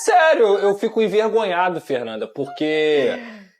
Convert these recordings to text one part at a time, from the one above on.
sério, eu fico envergonhado, Fernanda, porque,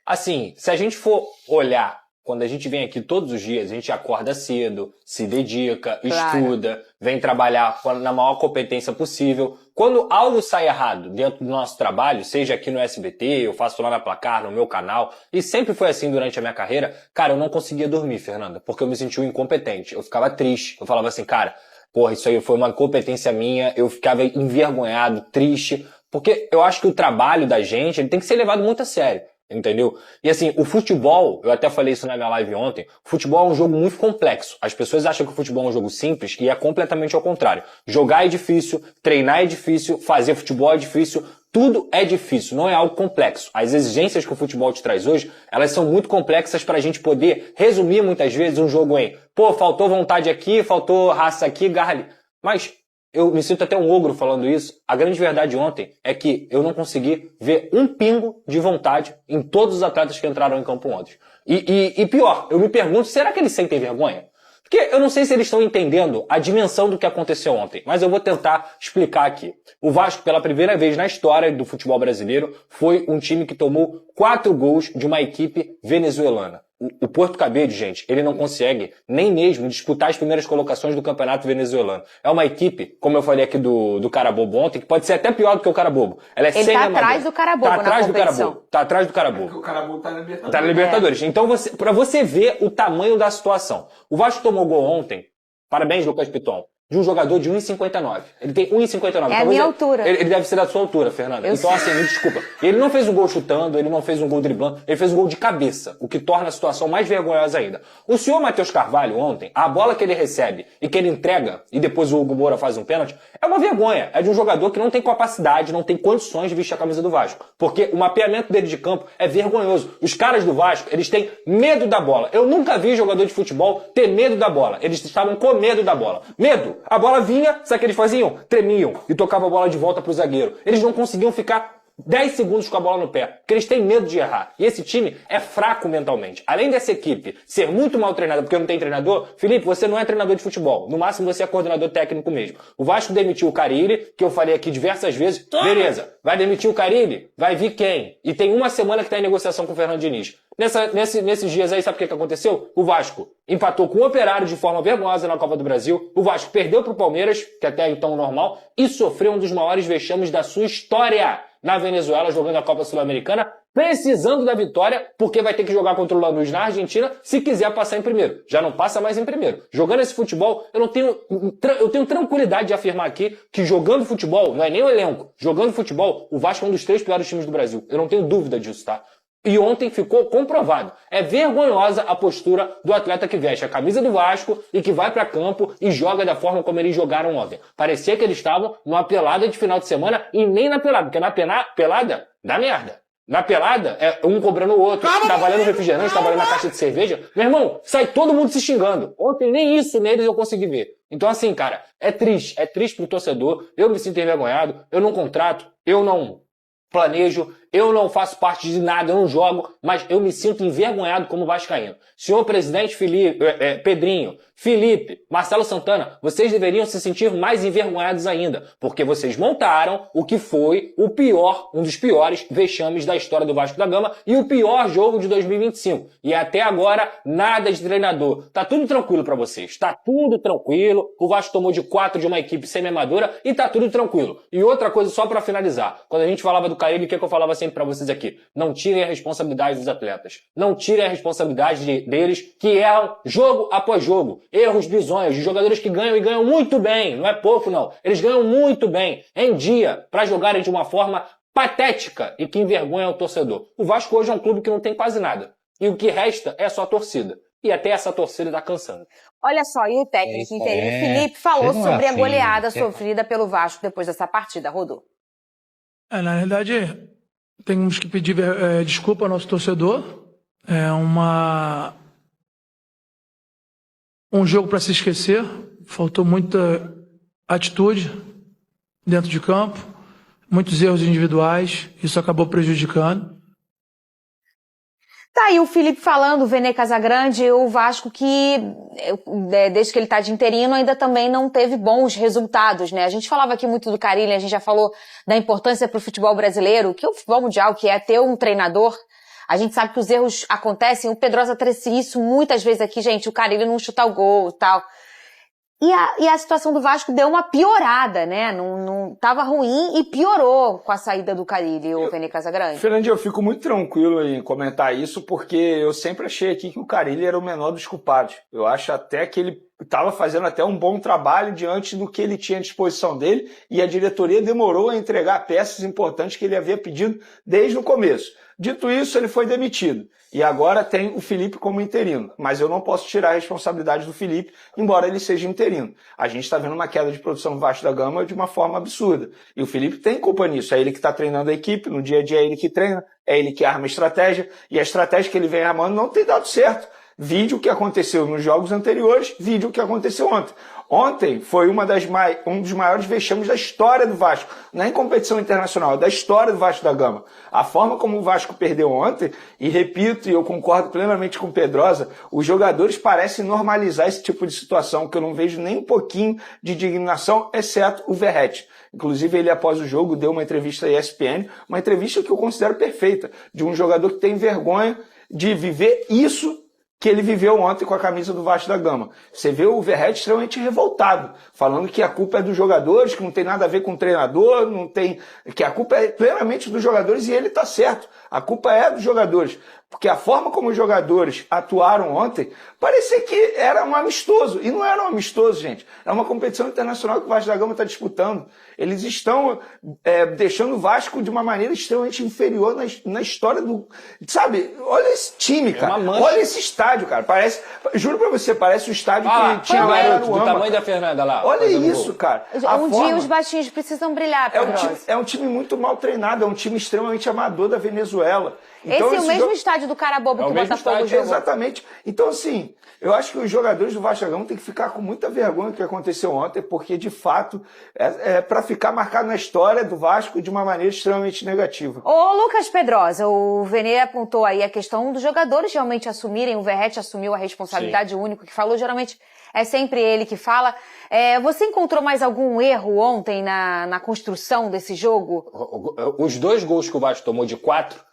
assim, se a gente for olhar, quando a gente vem aqui todos os dias, a gente acorda cedo, se dedica, estuda, vem trabalhar na maior competência possível. Quando algo sai errado dentro do nosso trabalho, seja aqui no SBT, eu faço lá na Placar, no meu canal, e sempre foi assim durante a minha carreira, cara, eu não conseguia dormir, Fernanda, porque eu me sentia um incompetente. Eu ficava triste, eu falava assim, cara, porra, isso aí foi uma incompetência minha, eu ficava envergonhado, triste, porque eu acho que o trabalho da gente, ele tem que ser levado muito a sério. Entendeu? E assim, o futebol, eu até falei isso na minha live ontem, o futebol é um jogo muito complexo. As pessoas acham que o futebol é um jogo simples e é completamente ao contrário. Jogar é difícil, treinar é difícil, fazer futebol é difícil, tudo é difícil, não é algo complexo. As exigências que o futebol te traz hoje, elas são muito complexas pra gente poder resumir muitas vezes um jogo em, pô, faltou vontade aqui, faltou raça aqui, garra ali. Mas eu me sinto até um ogro falando isso. A grande verdade ontem é que eu não consegui ver um pingo de vontade em todos os atletas que entraram em campo ontem. E pior, eu me pergunto, será que eles sentem vergonha? Porque eu não sei se eles estão entendendo a dimensão do que aconteceu ontem, mas eu vou tentar explicar aqui. O Vasco, pela primeira vez na história do futebol brasileiro, foi um time que tomou 4 gols de uma equipe venezuelana. O Porto Cabede, gente, ele não consegue nem mesmo disputar as primeiras colocações do campeonato venezuelano. É uma equipe, como eu falei aqui do Carabobo ontem, que pode ser até pior do que o Carabobo. Ela é ele tá atrás do Carabobo na competição. Tá atrás do Carabobo. Porque o Carabobo tá na Libertadores. Tá na Libertadores. Então, pra você ver o tamanho da situação. O Vasco tomou gol ontem. Parabéns, Lucas Piton. De um jogador de 1,59. Ele tem 1,59. É a minha altura. Ele deve ser da sua altura, Fernanda. Então, assim, me desculpa. Ele não fez um gol chutando, ele não fez um gol driblando, ele fez um gol de cabeça, o que torna a situação mais vergonhosa ainda. O senhor Matheus Carvalho, ontem, a bola que ele recebe e que ele entrega, e depois o Hugo Moura faz um pênalti, é uma vergonha. É de um jogador que não tem capacidade, não tem condições de vestir a camisa do Vasco. Porque o mapeamento dele de campo é vergonhoso. Os caras do Vasco, eles têm medo da bola. Eu nunca vi jogador de futebol ter medo da bola. Eles estavam com medo da bola. Medo! A bola vinha, sabe o que eles faziam? Tremiam e tocavam a bola de volta pro zagueiro. Eles não conseguiam ficar 10 segundos com a bola no pé, porque eles têm medo de errar. E esse time é fraco mentalmente. Além dessa equipe ser muito mal treinada porque não tem treinador, Felipe, você não é treinador de futebol. No máximo você é coordenador técnico mesmo. O Vasco demitiu o Carille, que eu falei aqui diversas vezes. Beleza, vai demitir o Carille? Vai vir quem? E tem uma semana que tá em negociação com o Fernando Diniz. Nesses dias aí, sabe o que aconteceu? O Vasco empatou com o Operário de forma vergonhosa na Copa do Brasil. O Vasco perdeu pro Palmeiras, que até então normal, e sofreu um dos maiores vexames da sua história na Venezuela, jogando a Copa Sul-Americana, precisando da vitória, porque vai ter que jogar contra o Lanús na Argentina se quiser passar em primeiro. Já não passa mais em primeiro. Jogando esse futebol, eu tenho tranquilidade de afirmar aqui que jogando futebol, não é nem o elenco, jogando futebol, o Vasco é um dos 3 piores times do Brasil. Eu não tenho dúvida disso, tá? E ontem ficou comprovado. É vergonhosa a postura do atleta que veste a camisa do Vasco e que vai para campo e joga da forma como eles jogaram ontem. Parecia que eles estavam numa pelada de final de semana e nem na pelada, porque na pelada dá merda. Na pelada, é um cobrando o outro, tá valendo refrigerante, tá valendo a caixa de cerveja. Meu irmão, sai todo mundo se xingando. Ontem nem isso neles eu consegui ver. Então assim, cara, é triste pro torcedor. Eu me sinto envergonhado, eu não contrato, eu não planejo, eu não faço parte de nada, eu não jogo, mas eu me sinto envergonhado como vascaíno. Senhor presidente Pedrinho, Felipe, Marcelo Santana, vocês deveriam se sentir mais envergonhados ainda, porque vocês montaram o que foi um dos piores vexames da história do Vasco da Gama e o pior jogo de 2025. E até agora, nada de treinador. Tá tudo tranquilo pra vocês, tá tudo tranquilo. O Vasco tomou de 4 de uma equipe semi-amadora e tá tudo tranquilo. E outra coisa só pra finalizar, quando a gente falava do Carille, o que eu falava sempre pra vocês aqui? Não tirem a responsabilidade dos atletas. Não tirem a responsabilidade deles que erram jogo após jogo. Erros bizonhos de jogadores que ganham e ganham muito bem. Não é pouco, não. Eles ganham muito bem em dia pra jogarem de uma forma patética e que envergonha o torcedor. O Vasco hoje é um clube que não tem quase nada. E o que resta é só a torcida. E até essa torcida tá cansando. Olha só, e o técnico interino Felipe falou sobre a goleada sofrida pelo Vasco depois dessa partida, Rodô. Na verdade, temos que pedir desculpa ao nosso torcedor. É um jogo para se esquecer. Faltou muita atitude dentro de campo, muitos erros individuais. Isso acabou prejudicando. Tá aí o Felipe falando, o Vene Casagrande, o Vasco que, desde que ele tá de interino, ainda também não teve bons resultados, né? A gente falava aqui muito do Carille, a gente já falou da importância pro futebol brasileiro, que é o futebol mundial, que é ter um treinador. A gente sabe que os erros acontecem, o Pedrosa trouxe isso muitas vezes aqui, gente, o Carille não chuta o gol e tal. E a situação do Vasco deu uma piorada, né? Não tava ruim e piorou com a saída do Carille, o Vene Casagrande. Fernandinho, eu fico muito tranquilo em comentar isso, porque eu sempre achei aqui que o Carille era o menor dos culpados. Eu acho até que ele estava fazendo até um bom trabalho diante do que ele tinha à disposição dele, e a diretoria demorou a entregar peças importantes que ele havia pedido desde o começo. Dito isso, ele foi demitido. E agora tem o Felipe como interino. Mas eu não posso tirar a responsabilidade do Felipe, embora ele seja interino. A gente está vendo uma queda de produção no Vasco da Gama de uma forma absurda. E o Felipe tem culpa nisso. É ele que está treinando a equipe, no dia a dia é ele que treina, é ele que arma a estratégia. E a estratégia que ele vem armando não tem dado certo. Vide o que aconteceu nos jogos anteriores, vide o que aconteceu ontem. Ontem foi um dos maiores vexames da história do Vasco, não é em competição internacional, da história do Vasco da Gama. A forma como o Vasco perdeu ontem, e repito, e eu concordo plenamente com o Pedrosa, os jogadores parecem normalizar esse tipo de situação, que eu não vejo nem um pouquinho de indignação, exceto o Verratti. Inclusive, ele, após o jogo, deu uma entrevista à ESPN, uma entrevista que eu considero perfeita, de um jogador que tem vergonha de viver isso que ele viveu ontem com a camisa do Vasco da Gama. Você vê o Verratti extremamente revoltado, falando que a culpa é dos jogadores, que não tem nada a ver com o treinador, que a culpa é plenamente dos jogadores, e ele está certo. A culpa é dos jogadores. Porque a forma como os jogadores atuaram ontem, parecia que era um amistoso. E não era um amistoso, gente. É uma competição internacional que o Vasco da Gama está disputando. Eles estão deixando o Vasco de uma maneira extremamente inferior na história do... Sabe? Olha esse time, cara. Olha esse estádio, cara. Parece... Juro pra você, parece o estádio que tinha lá no Aruama. Do tamanho da Fernanda lá. Olha isso, cara. Dia os baixinhos precisam brilhar, Pedrosa. É um time muito mal treinado. É um time extremamente amador da Venezuela. Então, esse é o mesmo estádio do Carabobo que o Botafogo jogou. Exatamente. Então, assim, eu acho que os jogadores do Vasco da Gama têm que ficar com muita vergonha do que aconteceu ontem, porque, de fato, é para ficar marcado na história do Vasco de uma maneira extremamente negativa. Ô, Lucas Pedrosa, o Vene apontou aí a questão dos jogadores realmente assumirem, o Verratti assumiu a responsabilidade, o único que falou, geralmente é sempre ele que fala. Você encontrou mais algum erro ontem na construção desse jogo? Os 2 gols que o Vasco tomou de 4,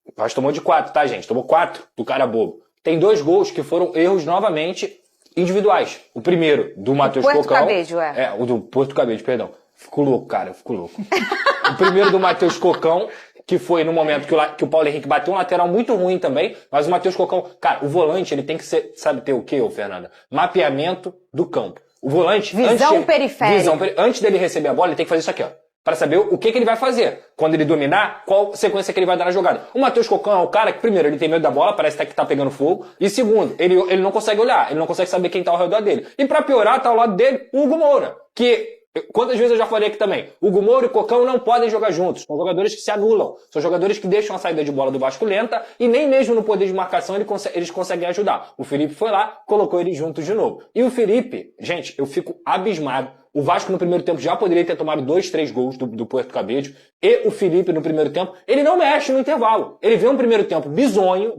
o Vasco tomou de 4, tá, gente? Tomou 4 do Carabobo. Tem 2 gols que foram erros novamente individuais. O primeiro, do Matheus Cocão. Porto Cabejo, o do Porto Cabejo, perdão. Fico louco, cara, fico louco. O primeiro do Matheus Cocão, que foi no momento que o Paulo Henrique bateu um lateral muito ruim também, mas o Matheus Cocão... Cara, o volante, ele tem que ser... Sabe ter o quê, Fernanda? Mapeamento do campo. O volante... Visão periférica. Antes dele receber a bola, ele tem que fazer isso aqui, ó. Para saber o que ele vai fazer. Quando ele dominar, qual sequência que ele vai dar na jogada. O Matheus Cocão é o cara que, primeiro, ele tem medo da bola, parece que tá pegando fogo. E segundo, ele não consegue olhar, ele não consegue saber quem tá ao redor dele. E pra piorar, tá ao lado dele o Hugo Moura, que... Quantas vezes eu já falei aqui também? Hugo Moura e Cocão não podem jogar juntos. São jogadores que se anulam. São jogadores que deixam a saída de bola do Vasco lenta e nem mesmo no poder de marcação eles conseguem ajudar. O Felipe foi lá, colocou eles juntos de novo. E o Felipe, gente, eu fico abismado. O Vasco no primeiro tempo já poderia ter tomado 2, 3 gols do Porto Cabejo. E o Felipe no primeiro tempo, ele não mexe no intervalo. Ele vê um primeiro tempo bizonho,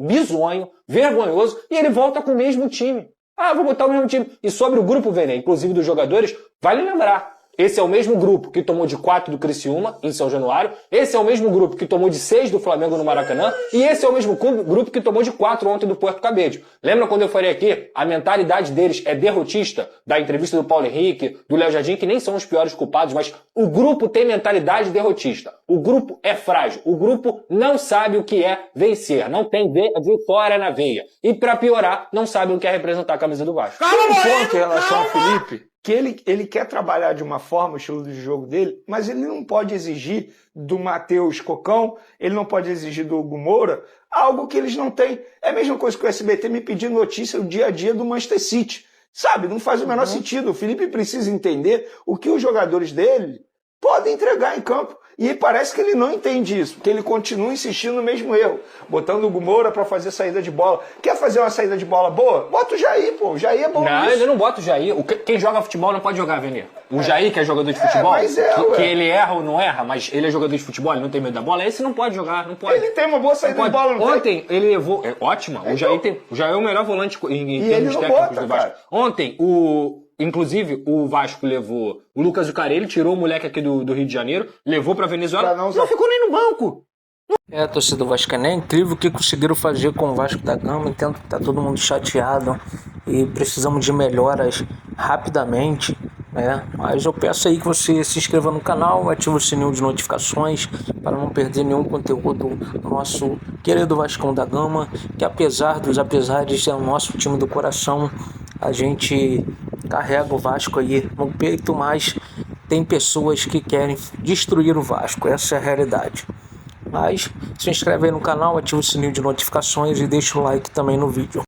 vergonhoso, e ele volta com o mesmo time. Vou botar o mesmo time. E sobre o grupo Vene, inclusive dos jogadores, vale lembrar. Esse é o mesmo grupo que tomou de 4 do Criciúma, em São Januário. Esse é o mesmo grupo que tomou de 6 do Flamengo no Maracanã. E esse é o mesmo grupo que tomou de 4 ontem do Porto Cabejo. Lembra quando eu falei aqui? A mentalidade deles é derrotista, da entrevista do Paulo Henrique, do Léo Jardim, que nem são os piores culpados, mas o grupo tem mentalidade derrotista. O grupo é frágil. O grupo não sabe o que é vencer. Não tem vitória na veia. E pra piorar, não sabe o que é representar a camisa do Vasco. Tem um ponto em relação ao Felipe, que ele quer trabalhar de uma forma, o estilo de jogo dele, mas ele não pode exigir do Matheus Cocão, ele não pode exigir do Hugo Moura, algo que eles não têm. É a mesma coisa que o SBT me pedir notícia do dia a dia do Manchester City. Sabe, não faz o menor sentido. O Felipe precisa entender o que os jogadores dele podem entregar em campo. E parece que ele não entende isso, porque ele continua insistindo no mesmo erro, botando o Moura para fazer saída de bola. Quer fazer uma saída de bola boa? Bota o Jair, pô. O Jair é bom Não, nisso. ele não bota o Jair. Quem joga futebol não pode jogar, Vene. O Jair, que é jogador de futebol, mas que ele erra ou não erra, mas ele é jogador de futebol, ele não tem medo da bola, esse não pode jogar, não pode. Ele tem uma boa saída de bola, não tem? Ontem ele levou. É ótima. O Jair é o melhor volante em termos técnicos do Vasco. Cara. Ontem, inclusive, o Vasco levou o Lucas Zucarelli, tirou o moleque aqui do Rio de Janeiro, levou pra Venezuela, Pra não usar- não ficou nem no banco. A torcida do Vasco é incrível o que conseguiram fazer com o Vasco da Gama. Entendo que tá todo mundo chateado e precisamos de melhoras rapidamente, né? Mas eu peço aí que você se inscreva no canal, ative o sininho de notificações para não perder nenhum conteúdo do nosso querido Vascão da Gama, que apesar dos apesares é o nosso time do coração. A gente carrega o Vasco aí no peito, mas tem pessoas que querem destruir o Vasco, essa é a realidade. Mas se inscreve aí no canal, ativa o sininho de notificações e deixa o like também no vídeo.